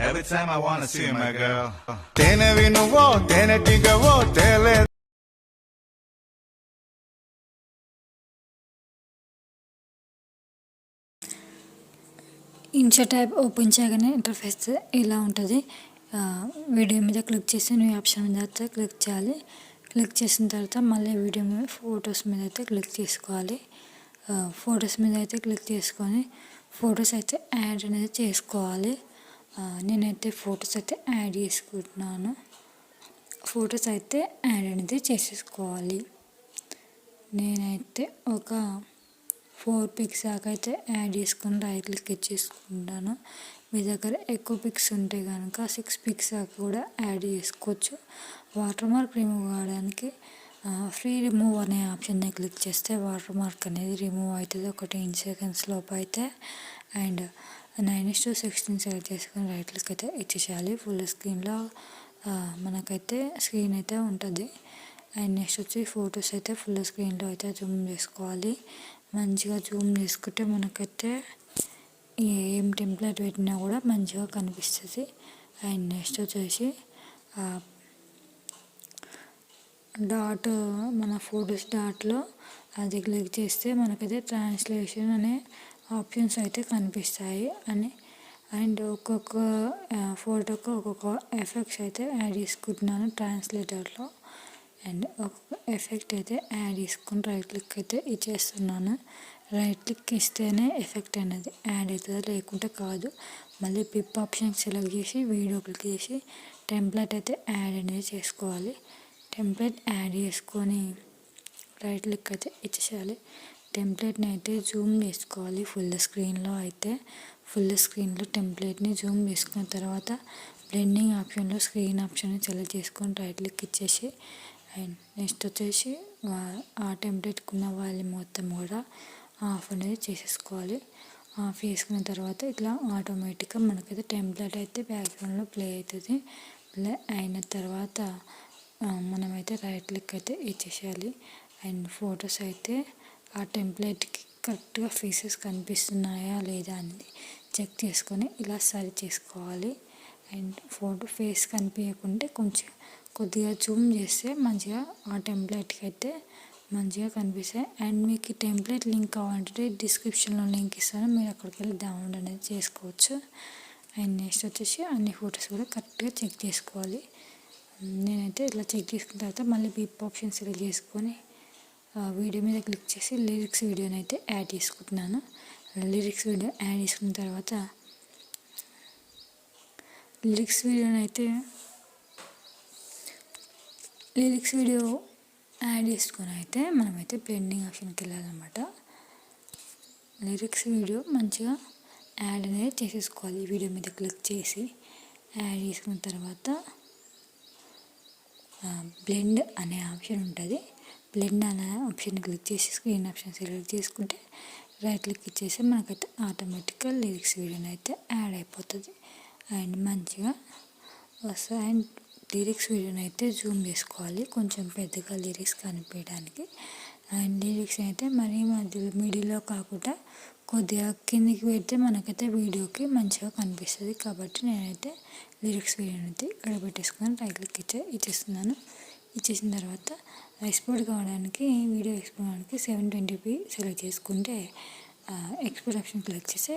Every time I wanna see my girl. తేనెవి నువ్వో తేనెటిగవో తేలే ఇన్షా tab open చేయగానే ఇంటర్ఫేస్ ఇలా ఉంటుంది. వీడియో మీద క్లిక్ చేసి న్యూ ఆప్షన్ మీద అయితే క్లిక్ చేయాలి. క్లిక్ చేసిన తర్వాత మళ్ళీ వీడియో మీద ఫొటోస్ మీద అయితే క్లిక్ చేసుకోవాలి. ఫొటోస్ మీద అయితే క్లిక్ చేసుకొని ఫొటోస్ అయితే యాడ్ అనేది చేసుకోవాలి. నేనైతే ఫొటోస్ అయితే యాడ్ చేసుకుంటున్నాను. ఫొటోస్ అయితే యాడ్ అనేది చేసేసుకోవాలి. నేనైతే ఒక 4 పిక్స్ దాకా అయితే యాడ్ చేసుకొని రైట్ క్లిక్ ఇచ్చేసుకుంటాను. మీ దగ్గర ఎక్కువ పిక్స్ ఉంటే కనుక 6 పిక్స్ దాకా కూడా యాడ్ చేసుకోవచ్చు. వాటర్ మార్క్ రిమూవ్ కావడానికి ఫ్రీ రిమూవ్ అనే ఆప్షన్ని క్లిక్ చేస్తే వాటర్ మార్క్ అనేది రిమూవ్ అవుతుంది. ఒక 10 సెకండ్స్ లోపు అయితే. అండ్ 9:16 సెలెక్ట్ చేసుకొని రైట్ క్లిక్ అయితే ఇచ్చేసేయాలి. ఫుల్ స్క్రీన్లో మనకైతే స్క్రీన్ అయితే ఉంటుంది. అండ్ నెక్స్ట్ వచ్చి ఫొటోస్ అయితే ఫుల్ స్క్రీన్లో అయితే జూమ్ చేసుకోవాలి. మంచిగా జూమ్ చేసుకుంటే మనకైతే ఏం టెంప్లెట్ పెట్టినా కూడా మంచిగా కనిపిస్తుంది. అండ్ నెక్స్ట్ వచ్చేసి డాట్ మన ఫొటోస్ డాట్లో అది క్లిక్ చేస్తే మనకైతే ట్రాన్స్లేషన్ అనే ఆప్షన్స్ అయితే కనిపిస్తాయి. అండ్ ఒక్కొక్క ఫోటోకి ఒక్కొక్క ఎఫెక్ట్స్ అయితే యాడ్ చేసుకుంటున్నాను ట్రాన్స్లేటర్లో. అండ్ ఒక్కొక్క ఎఫెక్ట్ అయితే యాడ్ చేసుకుని రైట్ క్లిక్ అయితే ఇచ్చేస్తున్నాను. రైట్ క్లిక్ ఇస్తేనే ఎఫెక్ట్ అనేది యాడ్ అవుతుంది, లేకుంటే కాదు. మళ్ళీ పిప్ ఆప్షన్ సెలెక్ట్ చేసి వీడియో క్లిక్ చేసి టెంప్లెట్ అయితే యాడ్ అనేది చేసుకోవాలి. టెంప్లెట్ యాడ్ చేసుకొని రైట్ క్లిక్ అయితే ఇచ్చేసేయాలి. టెంప్లెట్ని అయితే జూమ్ చేసుకోవాలి. ఫుల్ స్క్రీన్లో టెంప్లెట్ని జూమ్ చేసుకున్న తర్వాత బ్లెండింగ్ ఆప్షన్లో స్క్రీన్ ఆప్షన్ని సెలెక్ట్ చేసుకొని రైట్ క్లిక్ ఇచ్చేసి అండ్ నెక్స్ట్ వచ్చేసి ఆ టెంప్లెట్కి ఉన్న వాల్యూమ్ మొత్తం కూడా ఆఫ్ అనేది చేసేసుకోవాలి. ఆఫ్ చేసుకున్న తర్వాత ఇట్లా ఆటోమేటిక్గా మనకైతే టెంప్లెట్ అయితే బ్యాక్గ్రౌండ్లో ప్లే అవుతుంది. ప్లే అయిన తర్వాత మనమైతే రైట్ క్లిక్ అయితే ఇచ్చేసేయాలి. అండ్ ఫొటోస్ అయితే ఆ టెంప్లెట్కి కరెక్ట్గా ఫేసెస్ కనిపిస్తున్నాయా లేదా అనేది చెక్ చేసుకొని ఇలా సరి చేసుకోవాలి. అండ్ ఫోటో ఫేస్ కనిపించకుంటే కొద్దిగా జూమ్ చేస్తే మంచిగా ఆ టెంప్లెట్కి అయితే మంచిగా కనిపిస్తాయి. అండ్ మీకు ఈ టెంప్లెట్ లింక్ కావాలంటే డిస్క్రిప్షన్లో లింక్ ఇస్తాను, మీరు అక్కడికి వెళ్ళి డౌన్లోడ్ అనేది చేసుకోవచ్చు. అండ్ నెక్స్ట్ వచ్చేసి అన్ని ఫొటోస్ కూడా కరెక్ట్గా చెక్ చేసుకోవాలి. నేనైతే ఇట్లా చెక్ చేసుకున్న తర్వాత మళ్ళీ పిప్ ఆప్షన్ సెలెక్ట్ చేసుకొని వీడియో మీద క్లిక్ చేసి లిరిక్స్ వీడియోని అయితే యాడ్ చేసుకుంటున్నాను. లిరిక్స్ వీడియో యాడ్ చేసుకున్న తర్వాత లిరిక్స్ వీడియో యాడ్ చేసుకొని అయితే మనమైతే బ్లెండింగ్ ఆప్షన్కి వెళ్ళాలన్నమాట. లిరిక్స్ వీడియో మంచిగా యాడ్ అనేది చేసేసుకోవాలి. వీడియో మీద క్లిక్ చేసి యాడ్ చేసుకున్న తర్వాత బ్లెండ్ అనే ఆప్షన్ ఉంటుంది. బ్లెండ్ అనే ఆప్షన్ క్లిక్ చేసి స్క్రీన్ ఆప్షన్ సెలెక్ట్ చేసుకుంటే రైట్ క్లిక్ ఇచ్చేసి మనకైతే ఆటోమేటిక్గా లిరిక్స్ వీడియోని అయితే యాడ్ అయిపోతుంది. అండ్ మంచిగా వస్తుంది. అండ్ లిరిక్స్ వీడియోని అయితే జూమ్ చేసుకోవాలి కొంచెం పెద్దగా లిరిక్స్ కనిపించడానికి. అండ్ లిరిక్స్ అయితే మరీ మిడిల్లో కాకుండా కొద్దిగా కిందికి పెడితే మనకైతే వీడియోకి మంచిగా కనిపిస్తుంది. కాబట్టి నేనైతే లిరిక్స్ వీడియోని అయితే ఇక్కడ పెట్టేసుకొని రైట్ క్లిక్ ఇచ్చేస్తున్నాను. ఇచ్చేసిన తర్వాత ఎక్స్పోర్ట్ కావడానికి వీడియో ఎక్స్పోర్ట్ కావడానికి 720p సెలెక్ట్ చేసుకుంటే ఎక్స్పోర్ట్ ఆప్షన్ క్లిక్ చేస్తే